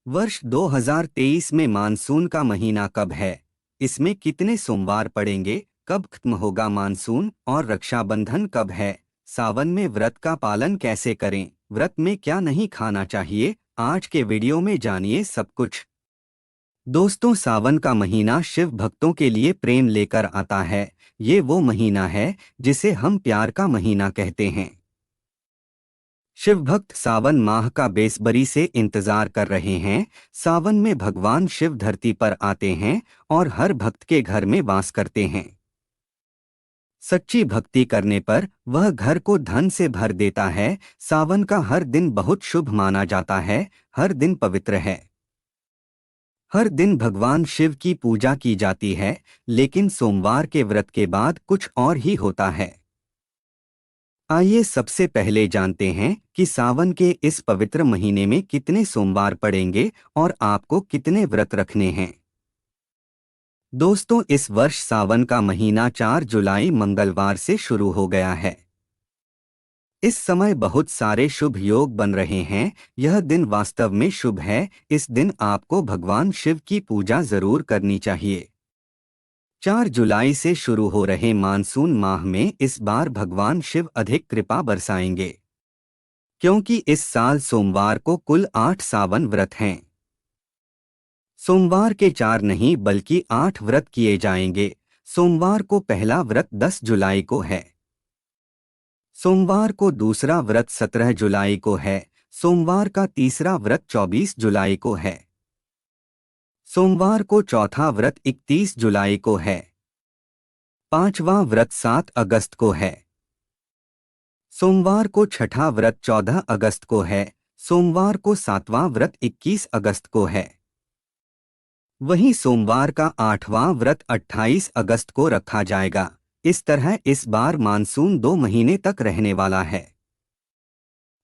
वर्ष 2023 में मानसून का महीना कब है? इसमें कितने सोमवार पड़ेंगे? कब खत्म होगा मानसून? और रक्षाबंधन कब है? सावन में व्रत का पालन कैसे करें? व्रत में क्या नहीं खाना चाहिए? आज के वीडियो में जानिए सब कुछ। दोस्तों, सावन का महीना शिव भक्तों के लिए प्रेम लेकर आता है। ये वो महीना है जिसे हम प्यार का महीना कहते हैं। शिव भक्त सावन माह का बेसब्री से इंतजार कर रहे हैं। सावन में भगवान शिव धरती पर आते हैं और हर भक्त के घर में वास करते हैं। सच्ची भक्ति करने पर वह घर को धन से भर देता है। सावन का हर दिन बहुत शुभ माना जाता है। हर दिन पवित्र है। हर दिन भगवान शिव की पूजा की जाती है, लेकिन सोमवार के व्रत के बाद कुछ और ही होता है। आइए सबसे पहले जानते हैं कि सावन के इस पवित्र महीने में कितने सोमवार पड़ेंगे और आपको कितने व्रत रखने हैं। दोस्तों, इस वर्ष सावन का महीना 4 जुलाई मंगलवार से शुरू हो गया है। इस समय बहुत सारे शुभ योग बन रहे हैं। यह दिन वास्तव में शुभ है। इस दिन आपको भगवान शिव की पूजा जरूर करनी चाहिए। 4 जुलाई से शुरू हो रहे मानसून माह में इस बार भगवान शिव अधिक कृपा बरसाएंगे, क्योंकि इस साल सोमवार को कुल 8 सावन व्रत हैं। सोमवार के 4 नहीं बल्कि 8 व्रत किए जाएंगे। सोमवार को पहला व्रत 10 जुलाई को है। सोमवार को दूसरा व्रत 17 जुलाई को है। सोमवार का तीसरा व्रत 24 जुलाई को है। सोमवार को चौथा व्रत 31 जुलाई को है। पांचवां व्रत 7 अगस्त को है। सोमवार को छठा व्रत 14 अगस्त को है। सोमवार को सातवां व्रत 21 अगस्त को है। वहीं सोमवार का 8वां व्रत 28 अगस्त को रखा जाएगा। इस तरह इस बार मानसून 2 महीने तक रहने वाला है,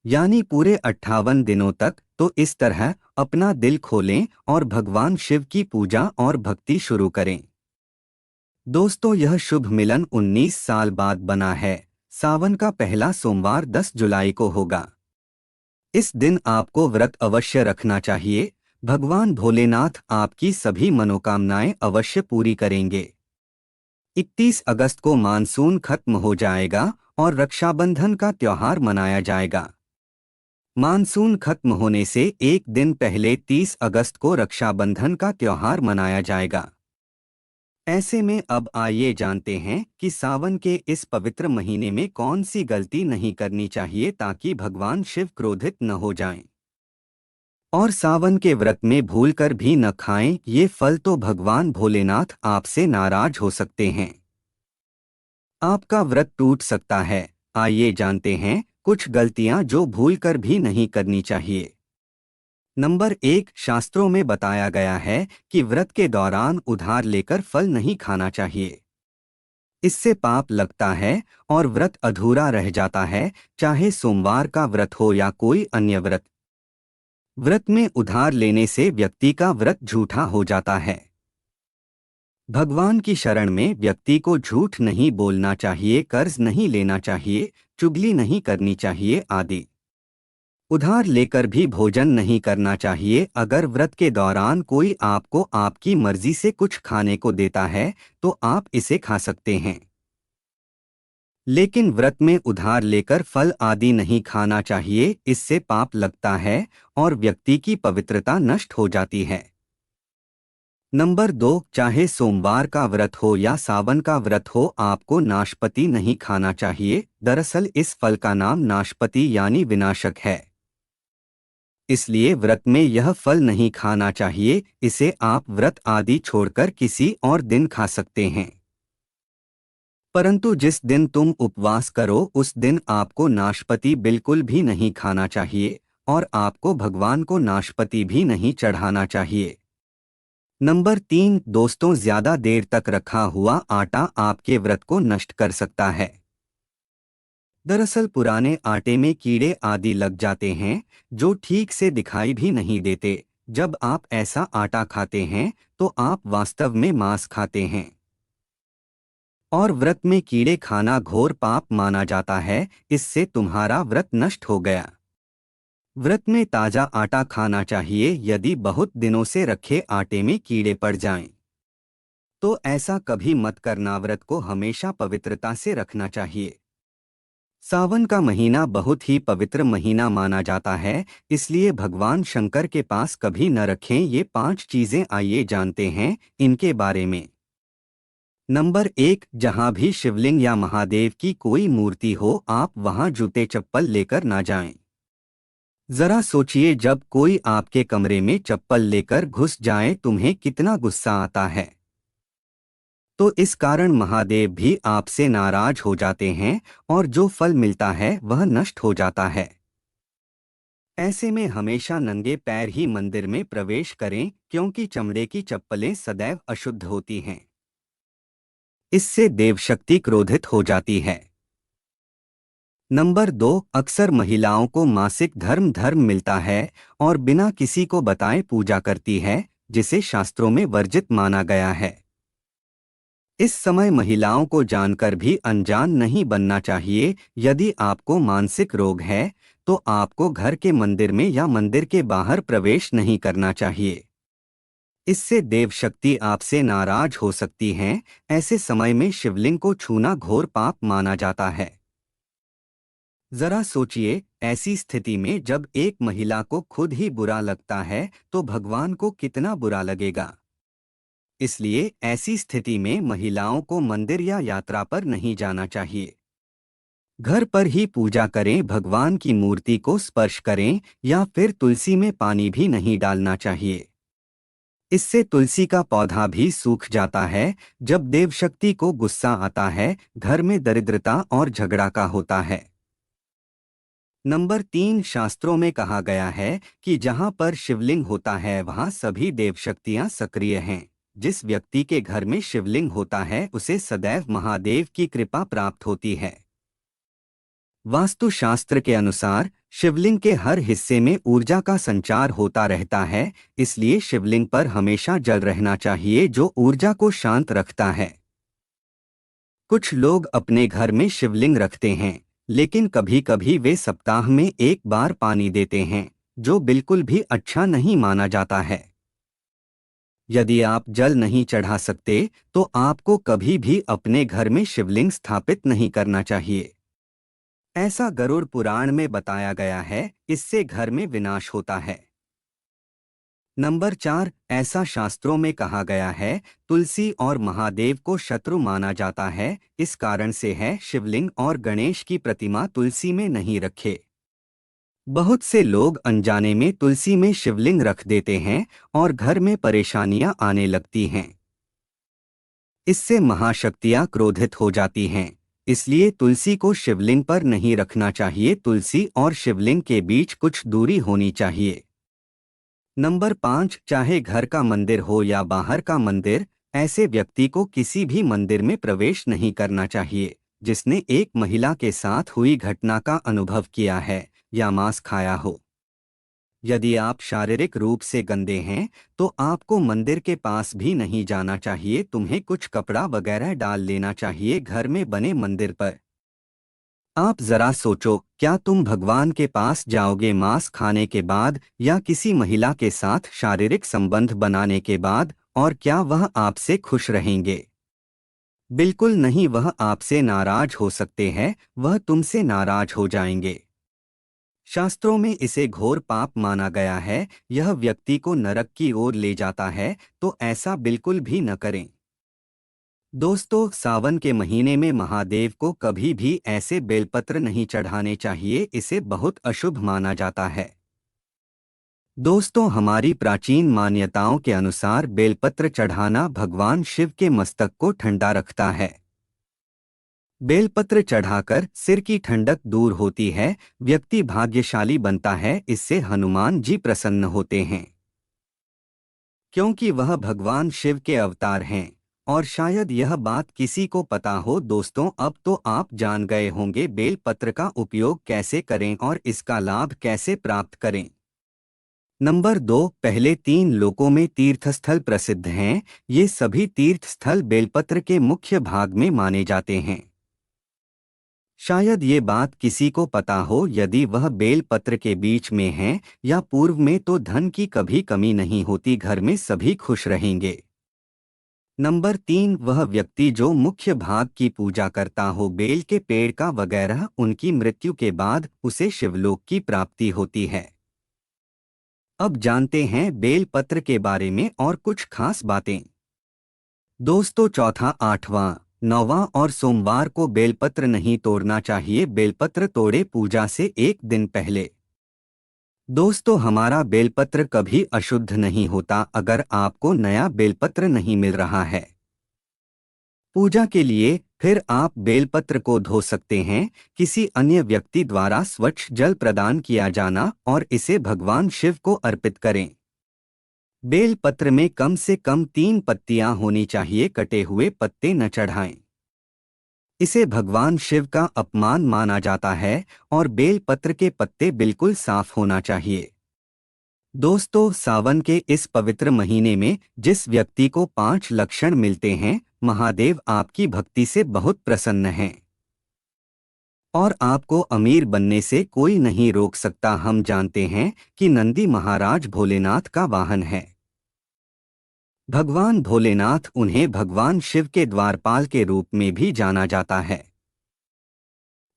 यानी पूरे 58 दिनों तक। तो इस तरह अपना दिल खोलें और भगवान शिव की पूजा और भक्ति शुरू करें। दोस्तों, यह शुभ मिलन 19 साल बाद बना है। सावन का पहला सोमवार 10 जुलाई को होगा। इस दिन आपको व्रत अवश्य रखना चाहिए। भगवान भोलेनाथ आपकी सभी मनोकामनाएं अवश्य पूरी करेंगे। 31 अगस्त को मानसून खत्म हो जाएगा और रक्षाबंधन का त्योहार मनाया जाएगा। मानसून खत्म होने से एक दिन पहले 30 अगस्त को रक्षाबंधन का त्योहार मनाया जाएगा। ऐसे में अब आइए जानते हैं कि सावन के इस पवित्र महीने में कौन सी गलती नहीं करनी चाहिए ताकि भगवान शिव क्रोधित न हो जाएं। और सावन के व्रत में भूलकर भी न खाएं, ये फल तो भगवान भोलेनाथ आपसे नाराज हो सकते हैं। आपका व्रत टूट सकता है। आइए जानते हैं कुछ गलतियां जो भूलकर भी नहीं करनी चाहिए। नंबर 1, शास्त्रों में बताया गया है कि व्रत के दौरान उधार लेकर फल नहीं खाना चाहिए। इससे पाप लगता है और व्रत अधूरा रह जाता है, चाहे सोमवार का व्रत हो या कोई अन्य व्रत। व्रत में उधार लेने से व्यक्ति का व्रत झूठा हो जाता है। भगवान की शरण में व्यक्ति को झूठ नहीं बोलना चाहिए, कर्ज नहीं लेना चाहिए, चुगली नहीं करनी चाहिए आदि। उधार लेकर भी भोजन नहीं करना चाहिए। अगर व्रत के दौरान कोई आपको आपकी मर्जी से कुछ खाने को देता है तो आप इसे खा सकते हैं, लेकिन व्रत में उधार लेकर फल आदि नहीं खाना चाहिए। इससे पाप लगता है और व्यक्ति की पवित्रता नष्ट हो जाती है। नंबर 2, चाहे सोमवार का व्रत हो या सावन का व्रत हो, आपको नाशपति नहीं खाना चाहिए। दरअसल इस फल का नाम नाशपति यानी विनाशक है, इसलिए व्रत में यह फल नहीं खाना चाहिए। इसे आप व्रत आदि छोड़कर किसी और दिन खा सकते हैं, परंतु जिस दिन तुम उपवास करो उस दिन आपको नाशपति बिल्कुल भी नहीं खाना चाहिए और आपको भगवान को नाशपति भी नहीं चढ़ाना चाहिए। नंबर 3, दोस्तों, ज्यादा देर तक रखा हुआ आटा आपके व्रत को नष्ट कर सकता है। दरअसल पुराने आटे में कीड़े आदि लग जाते हैं जो ठीक से दिखाई भी नहीं देते। जब आप ऐसा आटा खाते हैं तो आप वास्तव में मांस खाते हैं और व्रत में कीड़े खाना घोर पाप माना जाता है। इससे तुम्हारा व्रत नष्ट हो गया। व्रत में ताजा आटा खाना चाहिए। यदि बहुत दिनों से रखे आटे में कीड़े पड़ जाएं, तो ऐसा कभी मत करना। व्रत को हमेशा पवित्रता से रखना चाहिए। सावन का महीना बहुत ही पवित्र महीना माना जाता है, इसलिए भगवान शंकर के पास कभी न रखें ये 5 चीजें। आइए जानते हैं इनके बारे में। नंबर 1, जहां भी शिवलिंग या महादेव की कोई मूर्ति हो, आप वहां जूते चप्पल लेकर ना जाएं। जरा सोचिए, जब कोई आपके कमरे में चप्पल लेकर घुस जाए तुम्हें कितना गुस्सा आता है। तो इस कारण महादेव भी आपसे नाराज हो जाते हैं और जो फल मिलता है वह नष्ट हो जाता है। ऐसे में हमेशा नंगे पैर ही मंदिर में प्रवेश करें, क्योंकि चमड़े की चप्पलें सदैव अशुद्ध होती हैं। इससे देवशक्ति क्रोधित हो जाती है। नंबर 2, अक्सर महिलाओं को मासिक धर्म मिलता है और बिना किसी को बताए पूजा करती है, जिसे शास्त्रों में वर्जित माना गया है। इस समय महिलाओं को जानकर भी अनजान नहीं बनना चाहिए। यदि आपको मानसिक रोग है, तो आपको घर के मंदिर में या मंदिर के बाहर प्रवेश नहीं करना चाहिए। इससे देव शक्ति आपसे नाराज हो सकती हैं। ऐसे समय में शिवलिंग को छूना घोर पाप माना जाता है। जरा सोचिए, ऐसी स्थिति में जब एक महिला को खुद ही बुरा लगता है, तो भगवान को कितना बुरा लगेगा। इसलिए ऐसी स्थिति में महिलाओं को मंदिर या यात्रा पर नहीं जाना चाहिए। घर पर ही पूजा करें, भगवान की मूर्ति को स्पर्श करें या फिर तुलसी में पानी भी नहीं डालना चाहिए। इससे तुलसी का पौधा भी सूख जाता है। जब देवशक्ति को गुस्सा आता है, घर में दरिद्रता और झगड़ा का होता है। नंबर 3, शास्त्रों में कहा गया है कि जहां पर शिवलिंग होता है वहां सभी देवशक्तियां सक्रिय हैं। जिस व्यक्ति के घर में शिवलिंग होता है उसे सदैव महादेव की कृपा प्राप्त होती है। वास्तुशास्त्र के अनुसार शिवलिंग के हर हिस्से में ऊर्जा का संचार होता रहता है, इसलिए शिवलिंग पर हमेशा जल रहना चाहिए जो ऊर्जा को शांत रखता है। कुछ लोग अपने घर में शिवलिंग रखते हैं, लेकिन कभी कभी वे सप्ताह में एक बार पानी देते हैं, जो बिल्कुल भी अच्छा नहीं माना जाता है। यदि आप जल नहीं चढ़ा सकते, तो आपको कभी भी अपने घर में शिवलिंग स्थापित नहीं करना चाहिए। ऐसा गरुड़ पुराण में बताया गया है, इससे घर में विनाश होता है। नंबर 4, ऐसा शास्त्रों में कहा गया है, तुलसी और महादेव को शत्रु माना जाता है। इस कारण से है शिवलिंग और गणेश की प्रतिमा तुलसी में नहीं रखे। बहुत से लोग अनजाने में तुलसी में शिवलिंग रख देते हैं और घर में परेशानियां आने लगती हैं। इससे महाशक्तियां क्रोधित हो जाती हैं। इसलिए तुलसी को शिवलिंग पर नहीं रखना चाहिए। तुलसी और शिवलिंग के बीच कुछ दूरी होनी चाहिए। नंबर 5, चाहे घर का मंदिर हो या बाहर का मंदिर, ऐसे व्यक्ति को किसी भी मंदिर में प्रवेश नहीं करना चाहिए जिसने एक महिला के साथ हुई घटना का अनुभव किया है या मांस खाया हो। यदि आप शारीरिक रूप से गंदे हैं, तो आपको मंदिर के पास भी नहीं जाना चाहिए। तुम्हें कुछ कपड़ा वगैरह डाल लेना चाहिए घर में बने मंदिर पर। आप जरा सोचो, क्या तुम भगवान के पास जाओगे मांस खाने के बाद या किसी महिला के साथ शारीरिक संबंध बनाने के बाद, और क्या वह आपसे खुश रहेंगे? बिल्कुल नहीं, वह आपसे नाराज हो सकते हैं, वह तुमसे नाराज हो जाएंगे। शास्त्रों में इसे घोर पाप माना गया है। यह व्यक्ति को नरक की ओर ले जाता है, तो ऐसा बिल्कुल भी न करें। दोस्तों, सावन के महीने में महादेव को कभी भी ऐसे बेलपत्र नहीं चढ़ाने चाहिए, इसे बहुत अशुभ माना जाता है। दोस्तों, हमारी प्राचीन मान्यताओं के अनुसार बेलपत्र चढ़ाना भगवान शिव के मस्तक को ठंडा रखता है। बेलपत्र चढ़ाकर सिर की ठंडक दूर होती है, व्यक्ति भाग्यशाली बनता है। इससे हनुमान जी प्रसन्न होते हैं, क्योंकि वह भगवान शिव के अवतार हैं। और शायद यह बात किसी को पता हो। दोस्तों, अब तो आप जान गए होंगे बेलपत्र का उपयोग कैसे करें और इसका लाभ कैसे प्राप्त करें। नंबर 2, पहले 3 लोकों में तीर्थस्थल प्रसिद्ध हैं। ये सभी तीर्थस्थल बेलपत्र के मुख्य भाग में माने जाते हैं। शायद ये बात किसी को पता हो, यदि वह बेलपत्र के बीच में है या पूर्व में तो धन की कभी कमी नहीं होती, घर में सभी खुश रहेंगे। नंबर 3, वह व्यक्ति जो मुख्य भाग की पूजा करता हो बेल के पेड़ का वगैरह, उनकी मृत्यु के बाद उसे शिवलोक की प्राप्ति होती है। अब जानते हैं बेलपत्र के बारे में और कुछ खास बातें। दोस्तों, चौथा, आठवां, नौवां और सोमवार को बेलपत्र नहीं तोड़ना चाहिए। बेलपत्र तोड़े पूजा से एक दिन पहले। दोस्तों, हमारा बेलपत्र कभी अशुद्ध नहीं होता अगर आपको नया बेलपत्र नहीं मिल रहा है पूजा के लिए, फिर आप बेलपत्र को धो सकते हैं। किसी अन्य व्यक्ति द्वारा स्वच्छ जल प्रदान किया जाना और इसे भगवान शिव को अर्पित करें। बेलपत्र में कम से कम 3 पत्तियां होनी चाहिए, कटे हुए पत्ते न चढ़ाएं। इसे भगवान शिव का अपमान माना जाता है और बेलपत्र के पत्ते बिल्कुल साफ होना चाहिए। दोस्तों, सावन के इस पवित्र महीने में जिस व्यक्ति को 5 लक्षण मिलते हैं, महादेव आपकी भक्ति से बहुत प्रसन्न हैं और आपको अमीर बनने से कोई नहीं रोक सकता। हम जानते हैं कि नंदी महाराज भोलेनाथ का वाहन है। भगवान भोलेनाथ, उन्हें भगवान शिव के द्वारपाल के रूप में भी जाना जाता है।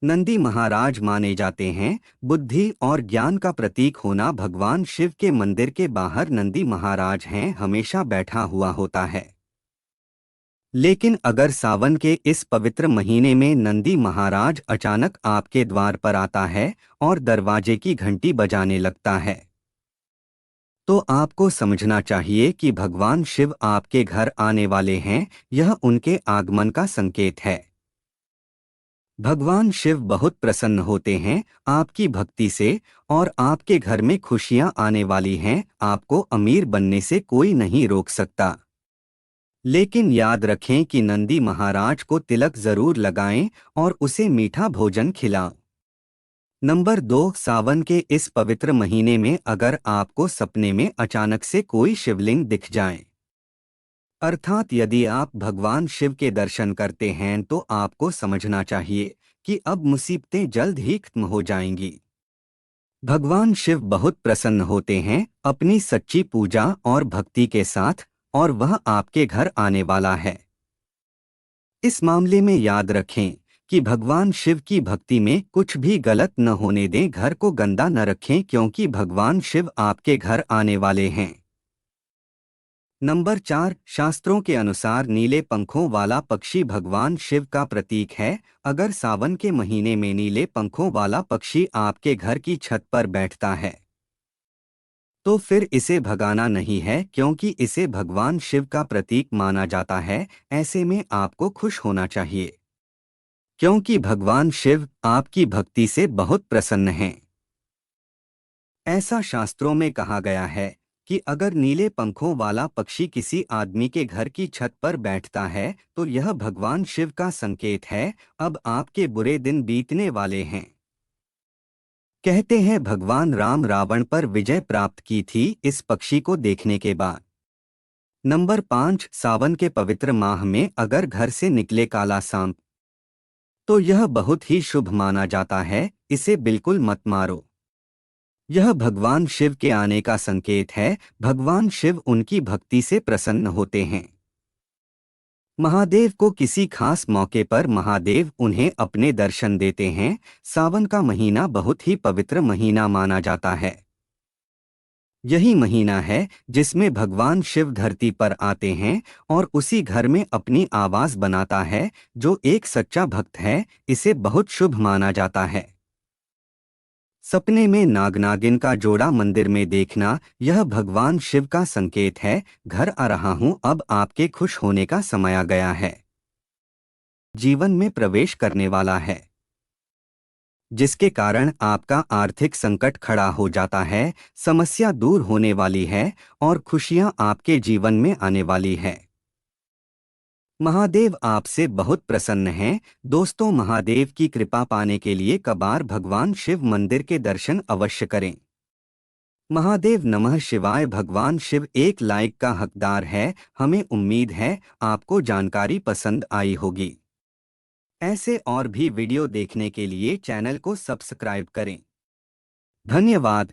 नंदी महाराज माने जाते हैं बुद्धि और ज्ञान का प्रतीक होना। भगवान शिव के मंदिर के बाहर नंदी महाराज हैं, हमेशा बैठा हुआ होता है। लेकिन अगर सावन के इस पवित्र महीने में नंदी महाराज अचानक आपके द्वार पर आता है और दरवाजे की घंटी बजाने लगता है, तो आपको समझना चाहिए कि भगवान शिव आपके घर आने वाले हैं। यह उनके आगमन का संकेत है। भगवान शिव बहुत प्रसन्न होते हैं आपकी भक्ति से और आपके घर में खुशियां आने वाली हैं। आपको अमीर बनने से कोई नहीं रोक सकता। लेकिन याद रखें कि नंदी महाराज को तिलक जरूर लगाएं और उसे मीठा भोजन खिलाएं। नंबर 2, सावन के इस पवित्र महीने में अगर आपको सपने में अचानक से कोई शिवलिंग दिख जाए, अर्थात यदि आप भगवान शिव के दर्शन करते हैं, तो आपको समझना चाहिए कि अब मुसीबतें जल्द ही खत्म हो जाएंगी। भगवान शिव बहुत प्रसन्न होते हैं अपनी सच्ची पूजा और भक्ति के साथ और वह आपके घर आने वाला है। इस मामले में याद रखें कि भगवान शिव की भक्ति में कुछ भी गलत न होने दें। घर को गंदा न रखें क्योंकि भगवान शिव आपके घर आने वाले हैं। नंबर 4, शास्त्रों के अनुसार नीले पंखों वाला पक्षी भगवान शिव का प्रतीक है। अगर सावन के महीने में नीले पंखों वाला पक्षी आपके घर की छत पर बैठता है, तो फिर इसे भगाना नहीं है क्योंकि इसे भगवान शिव का प्रतीक माना जाता है। ऐसे में आपको खुश होना चाहिए क्योंकि भगवान शिव आपकी भक्ति से बहुत प्रसन्न हैं। ऐसा शास्त्रों में कहा गया है कि अगर नीले पंखों वाला पक्षी किसी आदमी के घर की छत पर बैठता है, तो यह भगवान शिव का संकेत है अब आपके बुरे दिन बीतने वाले हैं। कहते हैं भगवान राम रावण पर विजय प्राप्त की थी इस पक्षी को देखने के बाद। नंबर 5, सावन के पवित्र माह में अगर घर से निकले काला सांप, तो यह बहुत ही शुभ माना जाता है। इसे बिल्कुल मत मारो। यह भगवान शिव के आने का संकेत है। भगवान शिव उनकी भक्ति से प्रसन्न होते हैं। महादेव को किसी खास मौके पर महादेव उन्हें अपने दर्शन देते हैं। सावन का महीना बहुत ही पवित्र महीना माना जाता है। यही महीना है जिसमें भगवान शिव धरती पर आते हैं और उसी घर में अपनी आवाज बनाता है। जो एक सच्चा भक्त है, इसे बहुत शुभ माना जाता है। सपने में नाग-नागिन का जोड़ा मंदिर में देखना, यह भगवान शिव का संकेत है। घर आ रहा हूं, अब आपके खुश होने का समय आ गया है। जीवन में प्रवेश करने वाला है, जिसके कारण आपका आर्थिक संकट खड़ा हो जाता है, समस्या दूर होने वाली है और खुशियां आपके जीवन में आने वाली है। महादेव आपसे बहुत प्रसन्न हैं। दोस्तों, महादेव की कृपा पाने के लिए कबार भगवान शिव मंदिर के दर्शन अवश्य करें। महादेव नमः शिवाय। भगवान शिव एक लाइक का हकदार है। हमें उम्मीद है आपको जानकारी पसंद आई होगी। ऐसे और भी वीडियो देखने के लिए चैनल को सब्सक्राइब करें। धन्यवाद।